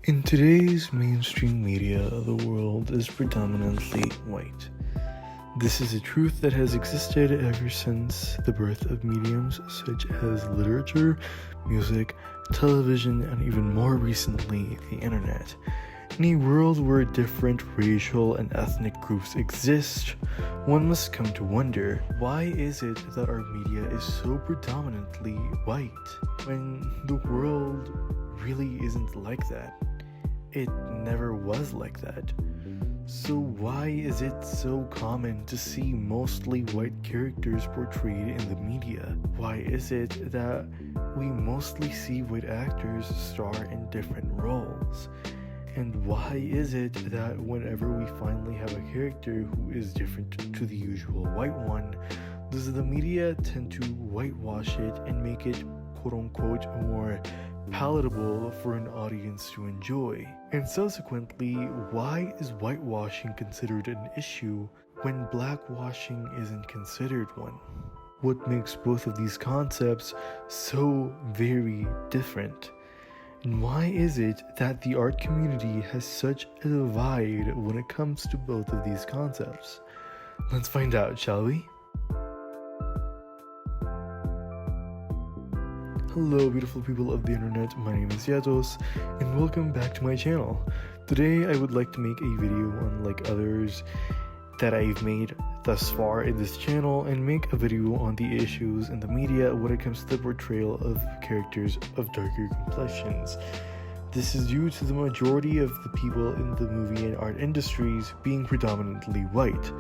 In today's mainstream media, the world is predominantly white. This is a truth that has existed ever since the birth of mediums such as literature, music, television, and even more recently, the internet. In a world where different racial and ethnic groups exist, one must come to wonder, why is it that our media is so predominantly white when the world really isn't like that? It never was like that. So why is it so common to see mostly white characters portrayed in the media? Why is it that we mostly see white actors star in different roles? And why is it that whenever we finally have a character who is different to the usual white one, does the media tend to whitewash it and make it quote-unquote more palatable for an audience to enjoy? And subsequently, why is whitewashing considered an issue when blackwashing isn't considered one? What makes both of these concepts so very different? And why is it that the art community has such a divide when it comes to both of these concepts? Let's find out, shall we? Hello beautiful people of the internet, my name is Yatos, and welcome back to my channel. Today I would like to make a video unlike others that I've made thus far in this channel and make a video on the issues in the media when it comes to the portrayal of characters of darker complexions. This is due to the majority of the people in the movie and art industries being predominantly white.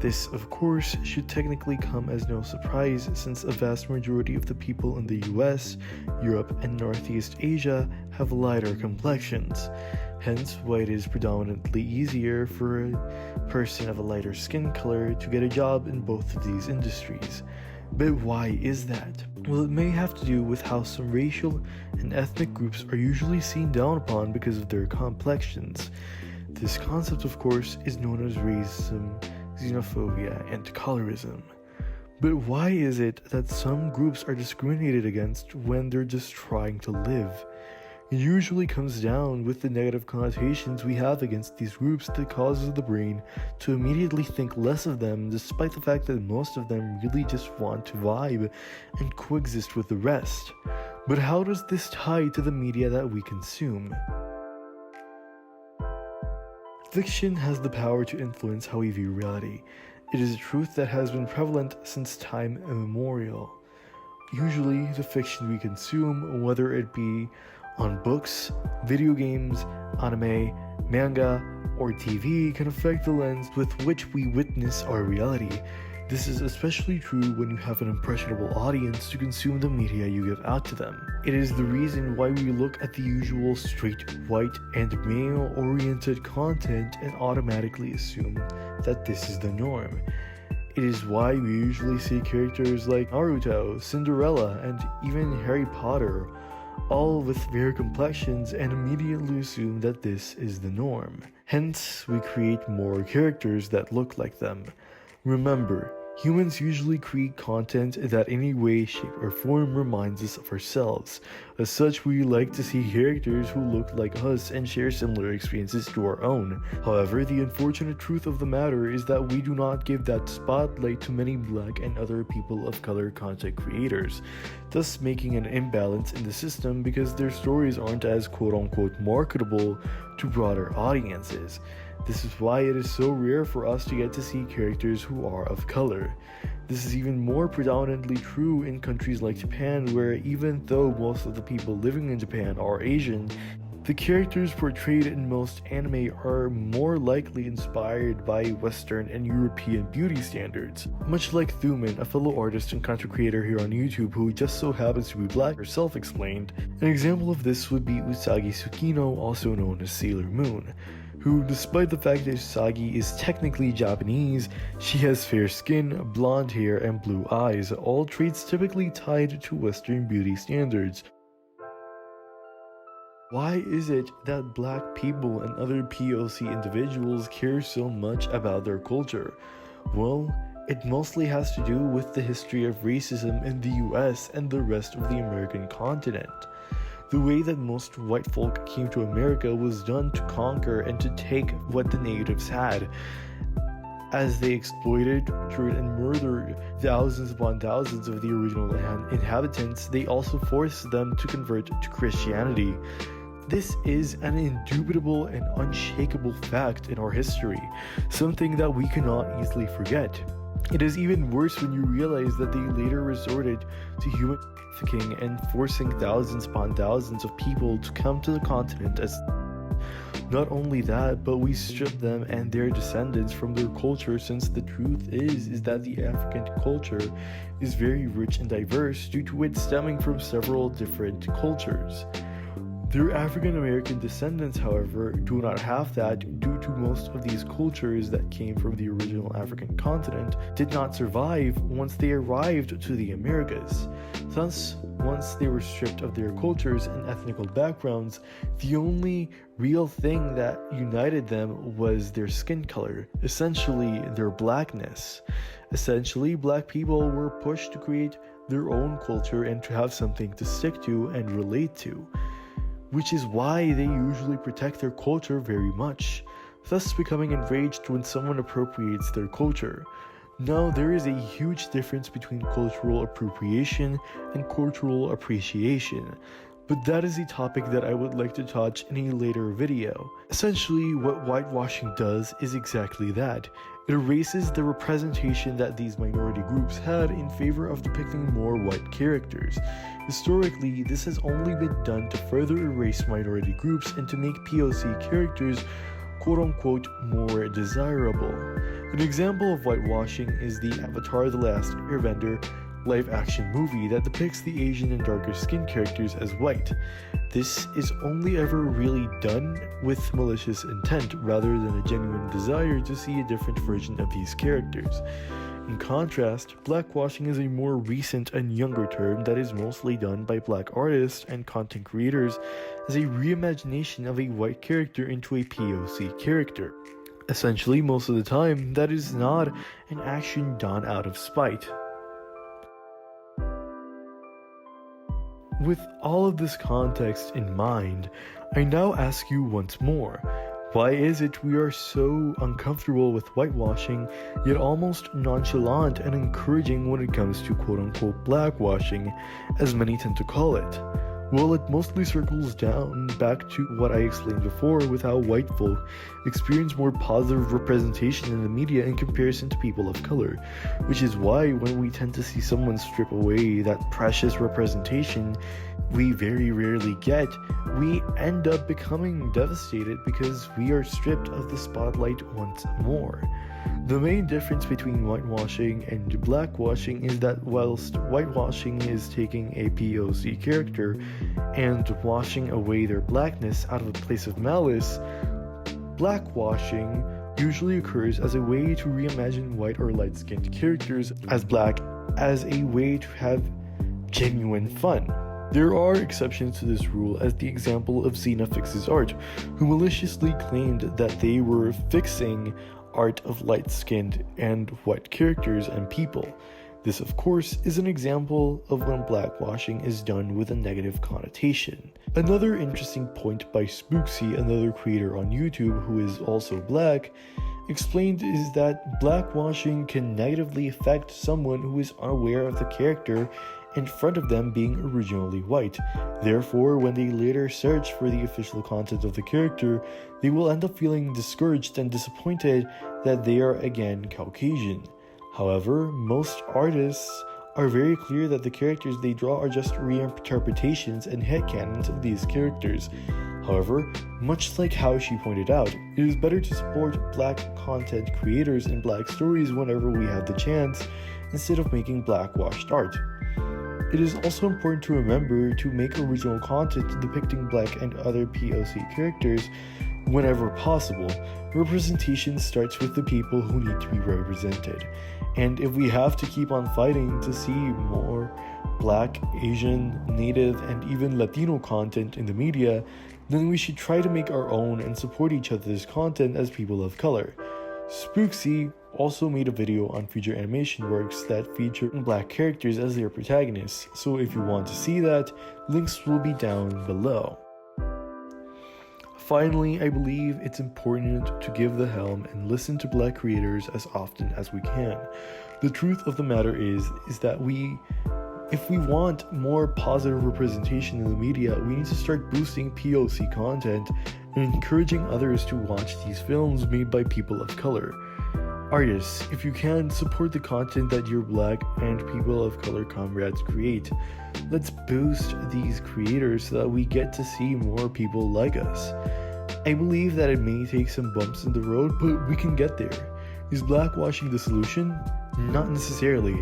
This, of course, should technically come as no surprise since a vast majority of the people in the US, Europe, and Northeast Asia have lighter complexions. Hence, why it is predominantly easier for a person of a lighter skin color to get a job in both of these industries. But why is that? Well, it may have to do with how some racial and ethnic groups are usually seen down upon because of their complexions. This concept, of course, is known as racism, xenophobia, and colorism. But why is it that some groups are discriminated against when they're just trying to live? It usually comes down with the negative connotations we have against these groups that causes the brain to immediately think less of them, despite the fact that most of them really just want to vibe and coexist with the rest. But how does this tie to the media that we consume? Fiction has the power to influence how we view reality. It is a truth that has been prevalent since time immemorial. Usually, the fiction we consume, whether it be on books, video games, anime, manga, or TV, can affect the lens with which we witness our reality. This is especially true when you have an impressionable audience to consume the media you give out to them. It is the reason why we look at the usual straight, white, and male-oriented content and automatically assume that this is the norm. It is why we usually see characters like Naruto, Cinderella, and even Harry Potter, all with fair complexions, and immediately assume that this is the norm. Hence, we create more characters that look like them. Remember, humans usually create content that in any way, shape, or form reminds us of ourselves. As such, we like to see characters who look like us and share similar experiences to our own. However, the unfortunate truth of the matter is that we do not give that spotlight to many black and other people of color content creators, thus making an imbalance in the system because their stories aren't as quote-unquote marketable to broader audiences. This is why it is so rare for us to get to see characters who are of color. This is even more predominantly true in countries like Japan, where even though most of the people living in Japan are Asian, the characters portrayed in most anime are more likely inspired by Western and European beauty standards. Much like Thuman, a fellow artist and content creator here on YouTube who just so happens to be black, herself explained. An example of this would be Usagi Tsukino, also known as Sailor Moon, who, despite the fact that Usagi is technically Japanese, she has fair skin, blonde hair, and blue eyes, all traits typically tied to Western beauty standards. Why is it that black people and other POC individuals care so much about their culture? Well, it mostly has to do with the history of racism in the US and the rest of the American continent. The way that most white folk came to America was done to conquer and to take what the natives had. As they exploited, tortured, and murdered thousands upon thousands of the original inhabitants, they also forced them to convert to Christianity. This is an indubitable and unshakable fact in our history, something that we cannot easily forget. It is even worse when you realize that they later resorted to human trafficking and forcing thousands upon thousands of people to come to the continent as not only that, but we strip them and their descendants from their culture, since the truth is that the African culture is very rich and diverse due to it stemming from several different cultures. Their African American descendants, however, do not have that due to most of these cultures that came from the original African continent did not survive once they arrived to the Americas. Thus, once they were stripped of their cultures and ethnical backgrounds, the only real thing that united them was their skin color, essentially their blackness. Essentially, black people were pushed to create their own culture and to have something to stick to and relate to, which is why they usually protect their culture very much, thus becoming enraged when someone appropriates their culture. Now, there is a huge difference between cultural appropriation and cultural appreciation, but that is a topic that I would like to touch in a later video. Essentially, what whitewashing does is exactly that. It erases the representation that these minority groups had in favor of depicting more white characters. Historically, this has only been done to further erase minority groups and to make POC characters quote-unquote more desirable. An example of whitewashing is the Avatar: The Last Airbender live-action movie that depicts the Asian and darker skinned characters as white. This is only ever really done with malicious intent rather than a genuine desire to see a different version of these characters. In contrast, blackwashing is a more recent and younger term that is mostly done by black artists and content creators as a reimagination of a white character into a POC character. Essentially, most of the time, that is not an action done out of spite. With all of this context in mind, I now ask you once more, why is it we are so uncomfortable with whitewashing, yet almost nonchalant and encouraging when it comes to quote-unquote blackwashing, as many tend to call it? Well, it mostly circles down back to what I explained before with how white folk experience more positive representation in the media in comparison to people of color, which is why when we tend to see someone strip away that precious representation we very rarely get, we end up becoming devastated because we are stripped of the spotlight once more. The main difference between whitewashing and blackwashing is that whilst whitewashing is taking a POC character and washing away their blackness out of a place of malice, blackwashing usually occurs as a way to reimagine white or light-skinned characters as black as a way to have genuine fun. There are exceptions to this rule, as the example of Xena Fixes Art, who maliciously claimed that they were fixing art of light-skinned and white characters and people. This, of course, is an example of when blackwashing is done with a negative connotation. Another interesting point by Spooksy, another creator on YouTube who is also black, explained is that blackwashing can negatively affect someone who is unaware of the character in front of them being originally white. Therefore, when they later search for the official content of the character, they will end up feeling discouraged and disappointed that they are again Caucasian. However, most artists are very clear that the characters they draw are just reinterpretations and headcanons of these characters. However, much like how she pointed out, it is better to support black content creators and black stories whenever we have the chance, instead of making blackwashed art. It is also important to remember to make original content depicting black and other POC characters whenever possible. Representation starts with the people who need to be represented. And if we have to keep on fighting to see more black, Asian, Native, and even Latino content in the media, then we should try to make our own and support each other's content as people of color. Spooksy, also made a video on feature animation works that feature black characters as their protagonists, so if you want to see that, links will be down below. Finally, I believe it's important to give the helm and listen to black creators as often as we can. The truth of the matter is that if we want more positive representation in the media, we need to start boosting POC content and encouraging others to watch these films made by people of color. Artists, if you can, support the content that your black and people of color comrades create. Let's boost these creators so that we get to see more people like us. I believe that it may take some bumps in the road, but we can get there. Is blackwashing the solution? Not necessarily.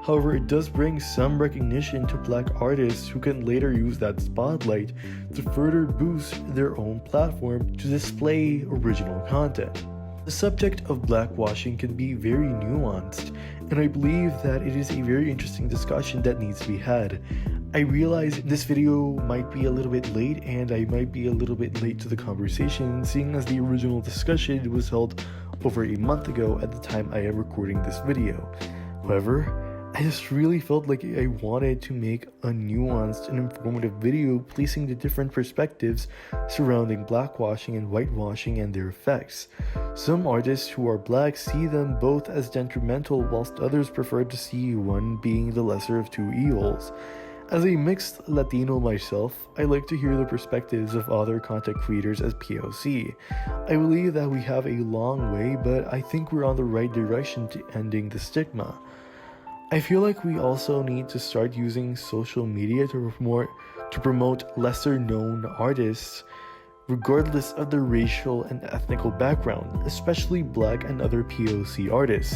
However, it does bring some recognition to black artists who can later use that spotlight to further boost their own platform to display original content. The subject of blackwashing can be very nuanced, and I believe that it is a very interesting discussion that needs to be had. I realize this video might be a little bit late, and I might be a little bit late to the conversation, seeing as the original discussion was held over a month ago at the time I am recording this video. However, I just really felt like I wanted to make a nuanced and informative video placing the different perspectives surrounding blackwashing and whitewashing and their effects. Some artists who are black see them both as detrimental, whilst others prefer to see one being the lesser of two evils. As a mixed Latino myself, I like to hear the perspectives of other content creators as POC. I believe that we have a long way, but I think we're on the right direction to ending the stigma. I feel like we also need to start using social media to promote lesser known artists, regardless of their racial and ethnical background, especially black and other POC artists.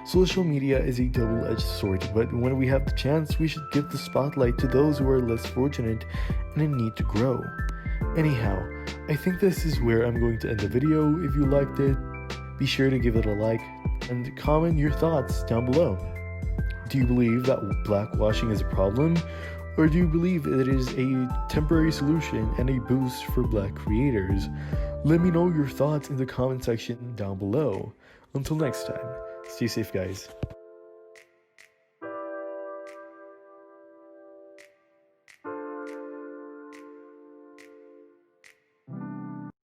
Social media is a double-edged sword, but when we have the chance, we should give the spotlight to those who are less fortunate and in need to grow. Anyhow, I think this is where I'm going to end the video. If you liked it, be sure to give it a like and comment your thoughts down below. Do you believe that blackwashing is a problem, or do you believe it is a temporary solution and a boost for black creators? Let me know your thoughts in the comment section down below. Until next time, stay safe guys.